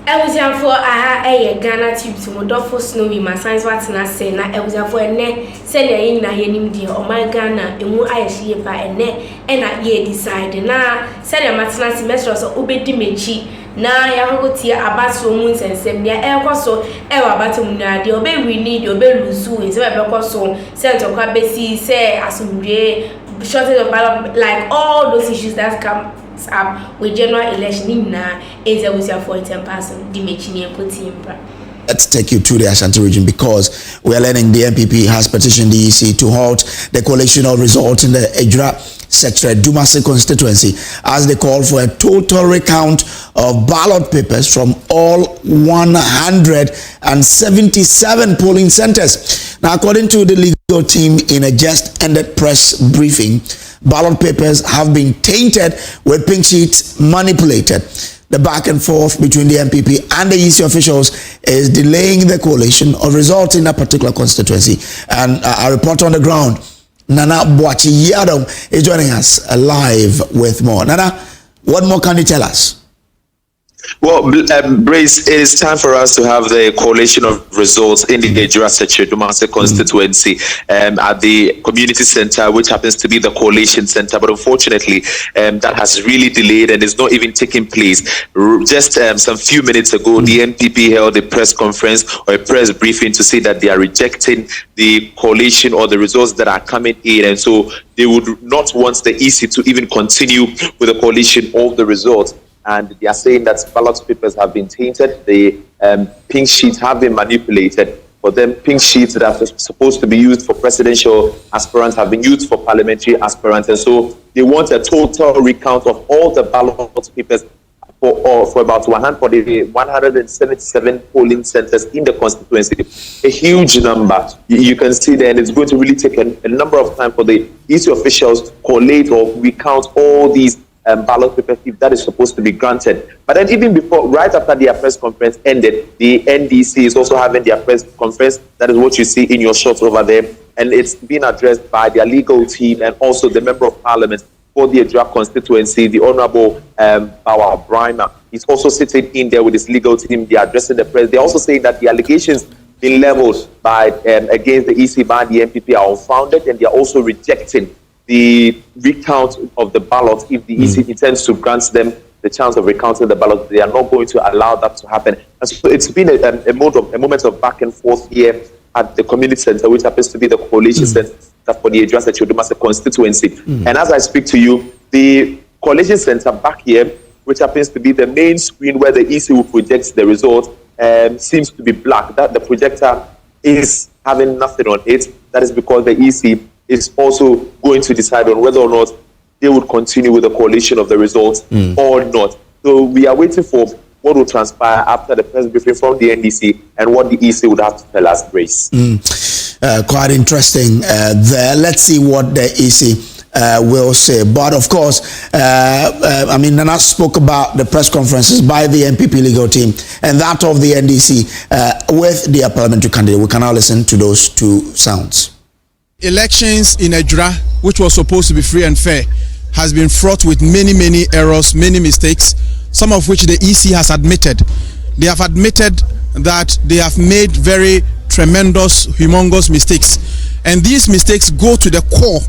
I was here for a Ghanatube to Modofo Snowy, my science what's not saying. I was here for a net, sending in a yenim dear or my Ghana, and more I see by a net, and I ye decided. Now, send a maternity message or Ube Dimechi. Now, I have got here about so moons and send me a so ever batumuna, the obey we need your bell Luzu is ever so sent to Quabesi, say, Asumbre, shortage of ballot, like all those issues that come up with general election now is a was for 10% dimension put in. Let's take you to the Ashanti region because we are learning the NPP has petitioned the EC to halt the coalitional result in the Ejura Sector Dumasi constituency as they call for a total recount of ballot papers from all 177 polling centers. Now, according to the legal team in a just ended press briefing, ballot papers have been tainted with pink sheets manipulated. The back and forth between the NPP and the EC officials is delaying the coalition or resulting in a particular constituency. And a reporter on the ground, Nana Boachi Yadom, is joining us live with more. Nana, what more can you tell us? Well, Brace, it is time for us to have the collation of results in the Ejura Sector Dumasi constituency at the community center, which happens to be the Collation center. But unfortunately, that has really delayed and is not even taking place. Just some few minutes ago, the NPP held a press conference or a press briefing to say that they are rejecting the collation or the results that are coming in. And so they would not want the EC to even continue with the collation of the results. And they are saying that ballot papers have been tainted, the pink sheets have been manipulated. For them, pink sheets that are supposed to be used for presidential aspirants have been used for parliamentary aspirants. And so they want a total recount of all the ballot papers for about 177 polling centers in the constituency. A huge number. You can see there, and it's going to really take a number of time for the EC officials to collate or recount all these ballot papers if that is supposed to be granted. But then even before, right after their press conference ended, the NDC is also having their press conference. That is what you see in your shots over there. And it's been addressed by their legal team and also the Member of Parliament for the Ejura constituency, the Honorable Bawa Brima. He's also sitting in there with his legal team. They are addressing the press. They're also saying that the allegations being leveled by against the EC by the NPP are unfounded, and they are also rejecting the recount of the ballot. If the EC intends to grant them the chance of recounting the ballot, they are not going to allow that to happen. And so it's been a moment of back and forth here at the community center, which happens to be the coalition center for the Ejura Sector Dumasi constituency. And as I speak to you, the coalition center back here, which happens to be the main screen where the EC will project the result, seems to be black. That the projector is having nothing on it. That is because the EC is also going to decide on whether or not they would continue with the coalition of the results or not. So we are waiting for what will transpire after the press briefing from the NDC and what the EC would have to tell us, Grace. Quite interesting there. Let's see what the EC will say. But of course, I mean, Nana spoke about the press conferences by the NPP legal team and that of the NDC with their parliamentary candidate. We can now listen to those two sounds. Elections in Ejura, which was supposed to be free and fair, has been fraught with many errors, many mistakes, some of which the EC has admitted. They have admitted that they have made very tremendous, humongous mistakes. And these mistakes go to the core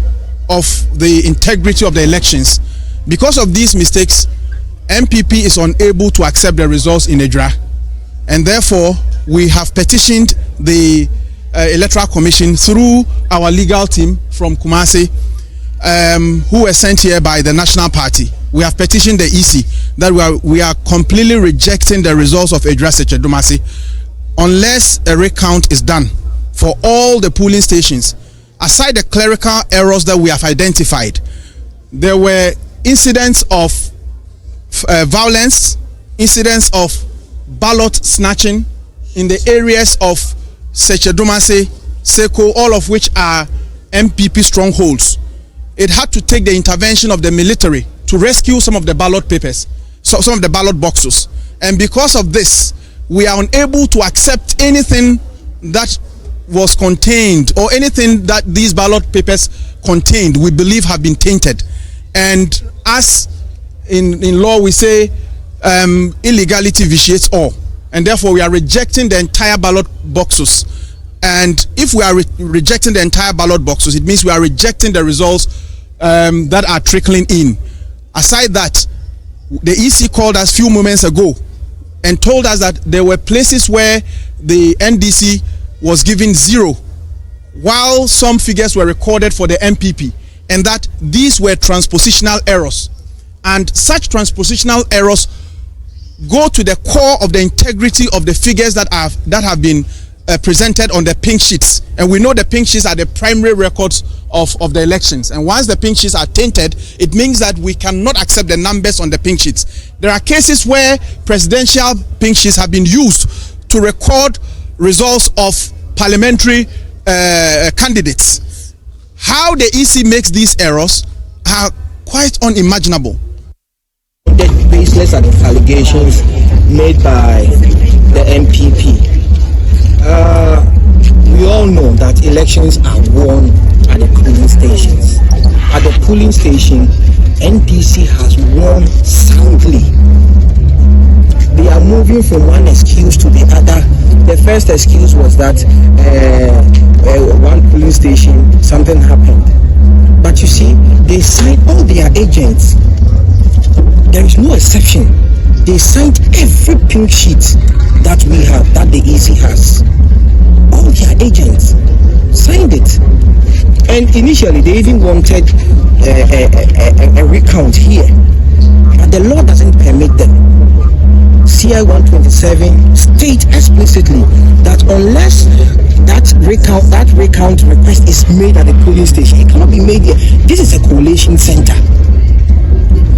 of the integrity of the elections. Because of these mistakes, NPP is unable to accept the results in Ejura. And therefore, we have petitioned the Electoral Commission through our legal team from Kumasi, who were sent here by the National Party. We have petitioned the EC that we are completely rejecting the results of Ejura Sector Dumasi unless a recount is done for all the polling stations. Aside the clerical errors that we have identified, there were incidents of violence, incidents of ballot snatching in the areas of Sector Dumasi, Seko, all of which are NPP strongholds. It had to take the intervention of the military to rescue some of the ballot papers, some of the ballot boxes. And because of this, we are unable to accept anything that was contained or anything that these ballot papers contained, we believe have been tainted. And as in law we say, illegality vitiates all. and therefore we are rejecting the entire ballot boxes. And if we are rejecting the entire ballot boxes, it means we are rejecting the results that are trickling in. Aside that, the EC called us a few moments ago and told us that there were places where the NDC was given 0, while some figures were recorded for the NPP, and that these were transpositional errors. And such transpositional errors go to the core of the integrity of the figures that have been presented on the pink sheets. And we know the pink sheets are the primary records of the elections. And once the pink sheets are tainted, it means that we cannot accept the numbers on the pink sheets. There are cases where presidential pink sheets have been used to record results of parliamentary candidates. How the EC makes these errors are quite unimaginable. Baseless allegations made by the NPP. We all know that elections are won at the polling stations. At the polling station, NPC has won soundly. They are moving from one excuse to the other. The first excuse was that one polling station, something happened. But you see, they signed all their agents. There is no exception. They signed every pink sheet that we have, that the EC has. All their agents signed it. And initially, they even wanted a recount here. But the law doesn't permit them. CI 127 states explicitly that unless that recount request is made at the polling station, it cannot be made here. This is a collation center.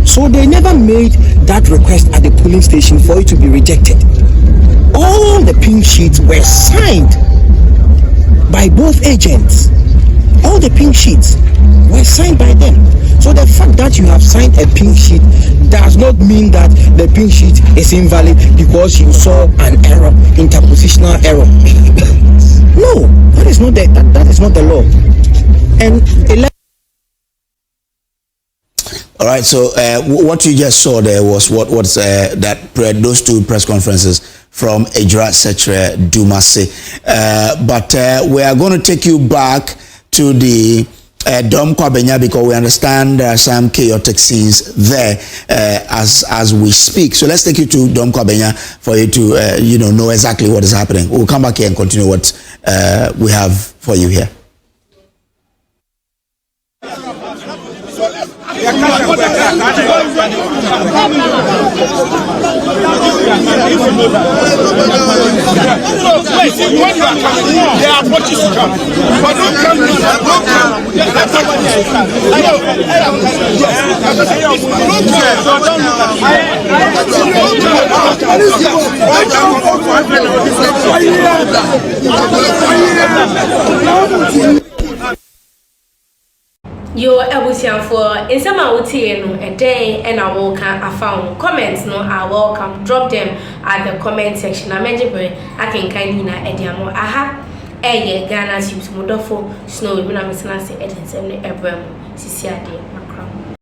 So they never made that request at the polling station for it to be rejected. All the pink sheets were signed by both agents. All the pink sheets were signed by them. So the fact that you have signed a pink sheet does not mean that the pink sheet is invalid because you saw an error, interpositional error. No, that is not the law. And all right, so what you just saw there was those two press conferences from Ejra Setre Dumase. But we are going to take you back to the Dom Kwabenya because we understand there are some chaotic scenes there as we speak. So let's take you to Dom Kwabenya for you to know exactly what is happening. We'll come back here and continue what we have for you here. Yo ebusian for in some a day and I will I found comments no are welcome. Drop them at the comment section. I can kindly ediamo aha Ghanatube Mudofo snow when I'm saying Sisi